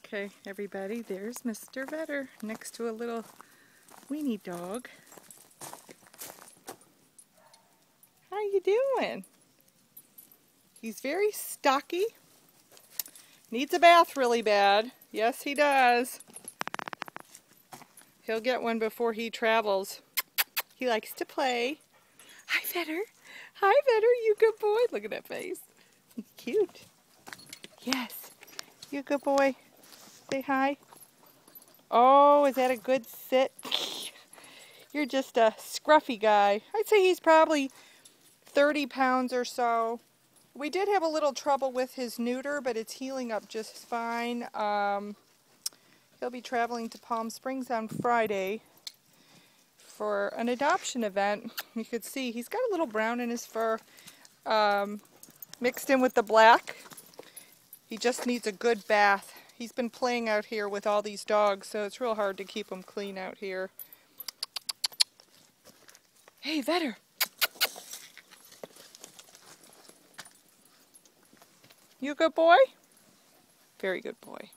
Okay, everybody, there's Mr. Vetter next to a little weenie dog. How you doing? He's very stocky. Needs a bath really bad. Yes, he does. He'll get one before he travels. He likes to play. Hi, Vetter. Hi, Vetter. You good boy. Look at that face. He's cute. Yes. You good boy. Say hi. Oh, is that a good sit? You're just a scruffy guy. I'd say he's probably 30 pounds or so. We did have a little trouble with his neuter, but it's healing up just fine. He'll be traveling to Palm Springs on Friday for an adoption event. You could see he's got a little brown in his fur mixed in with the black. He just needs a good bath. He's been playing out here with all these dogs, so it's real hard to keep him clean out here. Hey, Vetter. You a good boy? Very good boy.